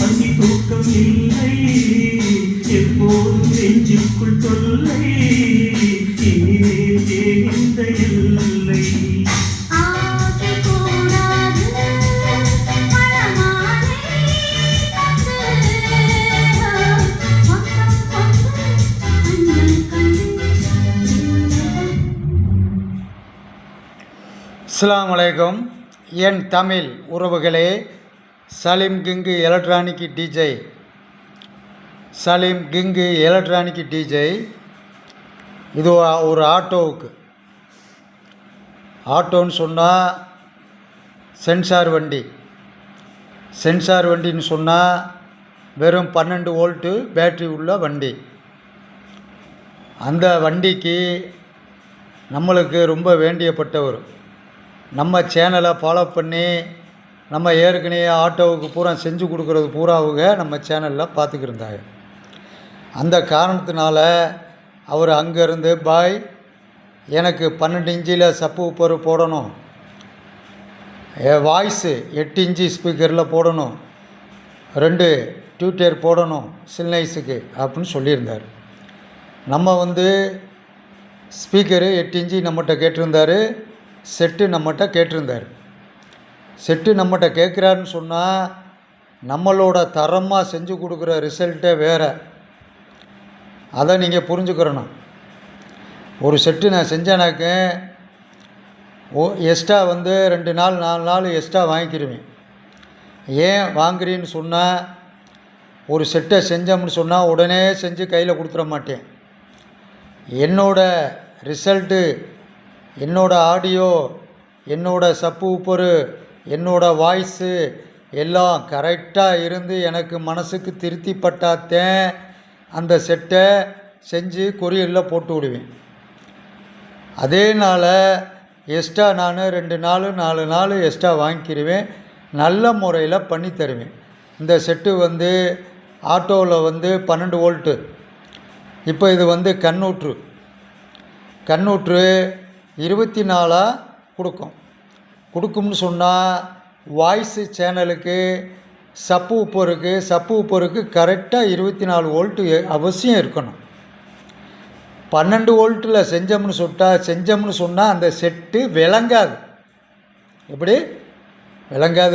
பசி தூக்கம் இல்லை, எப்போதும் நெஞ்சுக்குள் தொல்லை, இனிமேல் இந்த எல்லை. அஸ்ஸலாமு அலைக்கும். என் தமிழ் உறவுகளே, Salim king electronic DJ, Salim king electronic DJ. இது ஒரு ஆட்டோன்னு சொன்னால் சென்சார் வண்டி. சென்சார் வண்டின்னு சொன்னால் வெறும் 12 வோல்ட்டு பேட்ரி உள்ள வண்டி. அந்த வண்டிக்கு நம்மளுக்கு ரொம்ப வேண்டியப்பட்டவர். நம்ம சேனலை ஃபாலோ பண்ணி நம்ம ஏற்கனவே ஆட்டோவுக்கு பூரா செஞ்சு கொடுக்குறது பூராவுக நம்ம சேனலில் பார்த்துக்கிருந்தாங்க. அந்த காரணத்தினால அவர் அங்கேருந்து பாய் எனக்கு 12 இன்ச்சில் சப்பு உப்பர் போடணும், வாய்ஸு 8 இன்ச்சு ஸ்பீக்கரில் போடணும், 2 டியூட்டர் போடணும் சில்னைஸுக்கு அப்படின்னு சொல்லியிருந்தார். நம்ம ஸ்பீக்கரு 8 இன்ச்சு நம்மகிட்ட கேட்டிருந்தார், செட்டு நம்மகிட்ட கேட்டிருந்தார். செட்டு நம்மகிட்ட கேட்குறாருன்னு சொன்னால் நம்மளோட தரமாக செஞ்சு கொடுக்குற ரிசல்ட்டே வேறு. அதை நீங்கள் புரிஞ்சுக்கிறணும். ஒரு செட்டு நான் செஞ்சேனாக்க எக்ஸ்ட்ரா 2 நாள் 4 நாள் எக்ஸ்ட்ரா வாங்கிக்கிடுவேன். ஏன் வாங்குறீன்னு சொன்னால், ஒரு செட்டை செஞ்சோம்னு சொன்னால் உடனே செஞ்சு கையில் கொடுத்துட மாட்டேன். என்னோட ரிசல்ட்டு, என்னோட ஆடியோ, என்னோட சப்பு உப்பரு, என்னோட வாய்ஸு எல்லாம் கரெக்டாக இருந்து எனக்கு மனசுக்கு திருப்திப்பட்டாத்தேன் அந்த செட்டை செஞ்சு கொரியரில் போட்டு விடுவேன். அதே நாள் எக்ஸ்ட்ரா நான் 2 நாள் 4 நாள் எக்ஸ்ட்ரா வாங்கிக்கிடுவேன். நல்ல முறையில் பண்ணி தருவேன். இந்த செட்டு ஆட்டோவில் 12 வோல்ட்டு. இப்போ இது கண்ணூற்று 24 கொடுக்கும்னு சொன்னால் வாய்ஸு சேனலுக்கு சப்பு உப்பருக்கு கரெக்டாக 24 வோல்ட்டு அவசியம் இருக்கணும். 12 வோல்ட்டில் செஞ்சோம்னு சொன்னால் அந்த செட்டு விளங்காது. எப்படி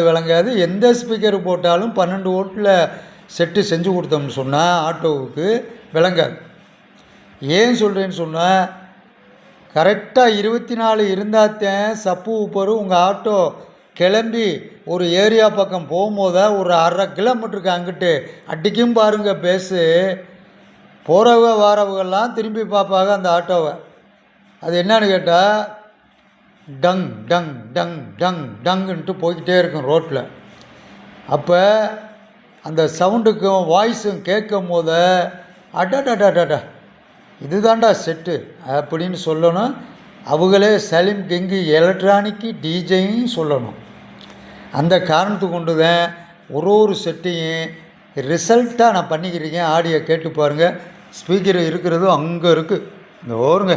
விளங்காது? எந்த ஸ்பீக்கர் போட்டாலும் 12 வோல்ட்டில் செட்டு செஞ்சு கொடுத்தோம்னு சொன்னால் ஆட்டோவுக்கு விளங்காது. ஏன் சொல்கிறேன்னு சொன்னால், கரெக்டாக 24 இருந்தால்தான் சப்பு உப்பரு உங்கள் ஆட்டோ கிளம்பி ஒரு ஏரியா பக்கம் போகும்போது ஒரு 1/2 கிலோமீட்டருக்கு அங்கிட்டு அடிக்கும் பாருங்கள் பேஸு. போகிறவங்க வாரவங்கெல்லாம் திரும்பி பார்ப்பாங்க அந்த ஆட்டோவை. அது என்னன்னு கேட்டால் டங் டங் டங் டங் டங்குன்ட்டு போய்கிட்டே இருக்கும் ரோட்டில். அப்போ அந்த சவுண்டுக்கும் வாய்ஸும் கேட்கும் போது அடடடடா இதுதான்டா செட்டு அப்படின்னு சொல்லணும். அவங்களே சலீம் கிங்கு எலக்ட்ரானிக் டிஜேயும் சொல்லணும். அந்த காரணத்துக்கு கொண்டு தான் ஒரு செட்டையும் ரிசல்ட்டாக நான் பண்ணிக்கிறேன். ஆடியோ கேட்டு பாருங்கள். ஸ்பீக்கர் இருக்கிறதும் அங்கே இருக்குது, இந்த ஓருங்க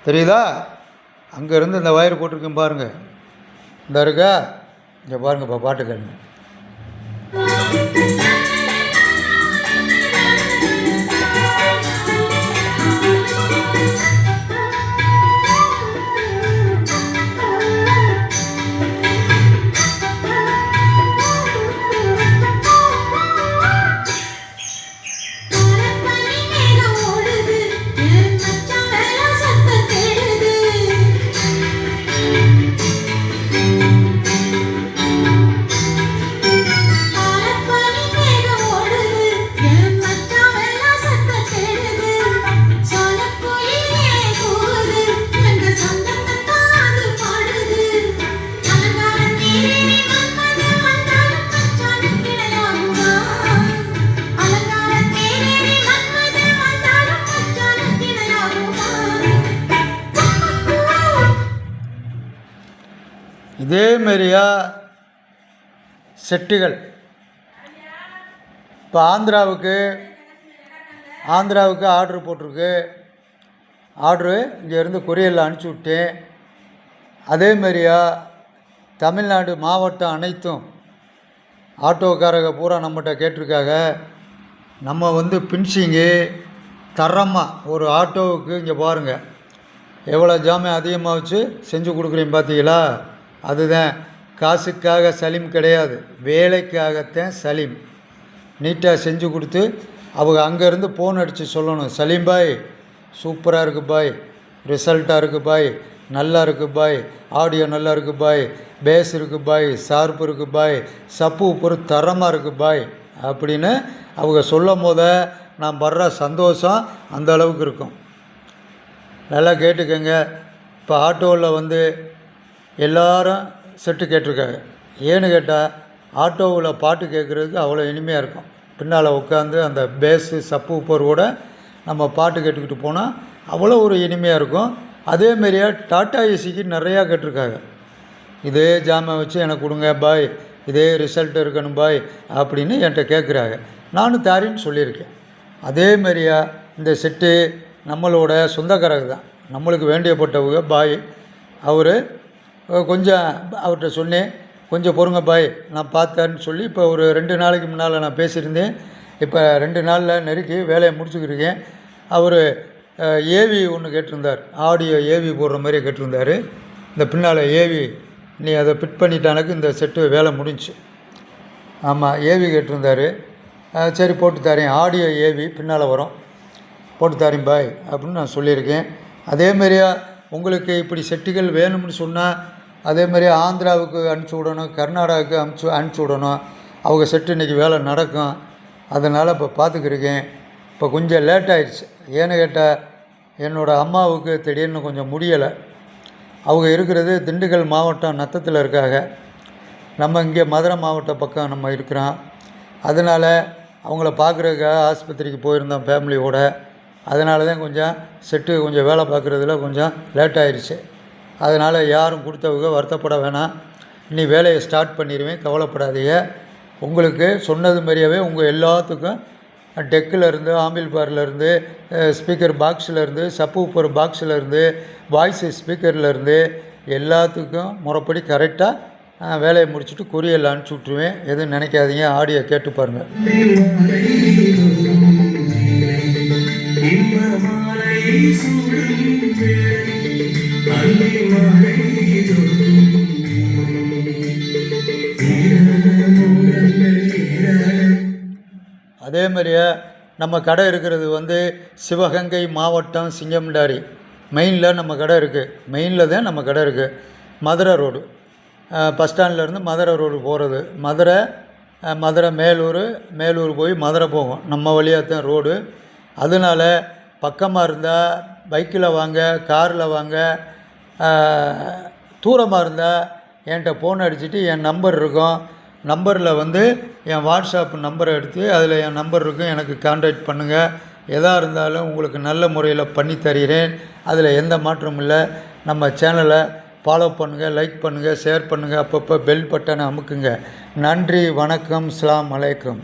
தெரியுதா? அங்கேருந்து இந்த வயர் போட்டிருக்கேன் பாருங்கள், இந்த இருக்கா, இங்கே பாருங்கள். இப்போ பாட்டு கேளுங்க. இதே மாதிரியா செட்டுகள் இப்போ ஆந்திராவுக்கு ஆர்டரு போட்டிருக்கு. ஆர்டரு இங்கேருந்து கொரியரில் அனுப்பிச்சி விட்டேன். அதே மாதிரியா தமிழ்நாடு மாவட்டம் அனைத்தும் ஆட்டோக்காரங்க பூரா நம்மகிட்ட கேட்டிருக்காங்க. நம்ம வந்து பின்சிங்கு தரமாக ஒரு ஆட்டோவுக்கு இங்கே பாருங்கள் எவ்வளோ ஜாமான் அதிகமாக வச்சு செஞ்சு கொடுக்குறேன் பார்த்தீங்களா? அதுதான் காசுக்காக சலீம் கிடையாது, வேலைக்காகத்தான் சலீம். நீட்டாக செஞ்சு கொடுத்து அவங்க அங்கேருந்து ஃபோன் அடித்து சொல்லணும், சலீம் பாய் சூப்பராக இருக்குது பாய், ரிசல்ட்டாக இருக்குது பாய், நல்லா இருக்குது பாய், ஆடியோ நல்லா இருக்குது பாய், பேஸ் இருக்குது பாய், ஷார்ப்பு இருக்குது பாய், சப்பு உப்பு தரமாக இருக்குது பாய் அப்படின்னு அவங்க சொல்லும் போத நான் படுற சந்தோஷம் அந்த அளவுக்கு இருக்கும். நல்லா கேட்டுக்கோங்க. இப்போ ஆட்டோவில் வந்து எல்லாரும் செட்டு கேட்டிருக்காங்க. ஏன்னு கேட்டால் ஆட்டோவில் பாட்டு கேட்குறதுக்கு அவ்வளோ இனிமையாக இருக்கும். பின்னால் உட்காந்து அந்த பேஸு சப்பு உப்பரோட நம்ம பாட்டு கேட்டுக்கிட்டு போனால் அவ்வளோ ஒரு இனிமையாக இருக்கும். அதேமாரியே டாட்டா ஏசிக்கு நிறையா கேட்டிருக்காங்க. இதே ஜாமான் வச்சு எனக்கு கொடுங்க பாய், இதே ரிசல்ட் இருக்கணும் பாய் அப்படின்னு என்கிட்ட கேட்குறாங்க. நானும் தாரின்னு சொல்லியிருக்கேன். அதேமாரியா இந்த செட்டு நம்மளோட சொந்தக்காரங்க தான், நம்மளுக்கு வேண்டியப்பட்டவங்க பாய். அவர் கொஞ்சம் அவர்கிட்ட சொன்னேன், கொஞ்சம் பொறுங்க பாய் நான் பார்த்தேன்னு சொல்லி இப்போ ஒரு 2 நாளைக்கு முன்னால் நான் பேசியிருந்தேன். இப்போ 2 நாளில் நெருக்கி வேலையை முடிச்சுக்கிருக்கேன். அவர் ஏவி ஒன்று கேட்டிருந்தார், ஆடியோ ஏவி போடுற மாதிரி கேட்டிருந்தார். இந்த பின்னால் ஏவி நீ அதை ஃபிட் பண்ணிட்டானுக்கு இந்த செட்டு வேலை முடிஞ்சு. ஆமாம், ஏவி கேட்டிருந்தார். சரி போட்டு தரேன், ஆடியோ ஏவி பின்னால் வரும், போட்டு தரேன் பாய் அப்படின்னு நான் சொல்லியிருக்கேன். அதேமாரியா உங்களுக்கு இப்படி செட்டுகள் வேணும்னு சொன்னால் அதேமாதிரி ஆந்திராவுக்கு அனுப்பிச்சி விடணும், கர்நாடகாவுக்கு அனுப்பிச்சி விடணும். அவங்க செட்டு இன்றைக்கி வேலை நடக்கும். அதனால் இப்போ பார்த்துக்கிருக்கேன். இப்போ கொஞ்சம் லேட் ஆகிடுச்சு. ஏன்னு கேட்டால் என்னோடய அம்மாவுக்கு திடீர்னு கொஞ்சம் முடியலை. அவங்க இருக்கிறது திண்டுக்கல் மாவட்டம் நத்தத்தில் இருக்காங்க. நம்ம இங்கே மதுரை மாவட்டம் பக்கம் நம்ம இருக்கிறோம். அதனால் அவங்கள பார்க்குறதுக்காக ஆஸ்பத்திரிக்கு போயிருந்தோம் ஃபேமிலியோட. அதனால தான் கொஞ்சம் செட்டு கொஞ்சம் வேலை பார்க்குறதுல கொஞ்சம் லேட் ஆகிடுச்சு. அதனால் யாரும் கொடுத்தவங்க வருத்தப்பட வேணாம், இனி வேலையை ஸ்டார்ட் பண்ணிடுவேன், கவலைப்படாதீங்க. உங்களுக்கு சொன்னது மாதிரியாவே உங்கள் எல்லாத்துக்கும் டெக்கிலேருந்து, ஆம்பிள் பார்லேருந்து, ஸ்பீக்கர் பாக்ஸிலேருந்து, சப்பு ஊப்பர் பாக்ஸிலேருந்து, வாய்ஸு ஸ்பீக்கர்லேருந்து எல்லாத்துக்கும் முறைப்படி கரெக்டாக வேலையை முடிச்சுட்டு கொரியரில் அனுப்பிச்சி விட்ருவேன். எதுவும் நினைக்காதீங்க, ஆடியோ கேட்டு பாருங்கள். அதே மாதிரியே நம்ம கடை இருக்கிறது வந்து சிவகங்கை மாவட்டம் சிங்கம்டாரி மெயினில் நம்ம கடை இருக்குது. மெயினில் தான் நம்ம கடை இருக்குது. மதுரை ரோடு, பஸ் ஸ்டாண்ட்லேருந்து மதுரை ரோடு போகிறது. மதுரை மேலூர் போய் மதுரை போகும். நம்ம வழியாக தான் ரோடு. அதனால் பக்கமாக இருந்தால் பைக்கில் வாங்க, காரில் வாங்க. தூரமாக இருந்தால் என்கிட்ட ஃபோன் அடிச்சுட்டு என் நம்பர் இருக்கும், நம்பரில் வந்து என் வாட்ஸ்அப் நம்பரை எடுத்து அதில் என் நம்பர் இருக்கும், எனக்கு கான்டாக்ட் பண்ணுங்கள். எதாக இருந்தாலும் உங்களுக்கு நல்ல முறையில் பண்ணி தருகிறேன். அதில் எந்த மாற்றமும் இல்லை. நம்ம சேனலை ஃபாலோ பண்ணுங்கள், லைக் பண்ணுங்கள், ஷேர் பண்ணுங்கள், அப்பப்போ பெல் பட்டனை அமுக்குங்க. நன்றி, வணக்கம், அஸ்ஸலாமு அலைக்கும்.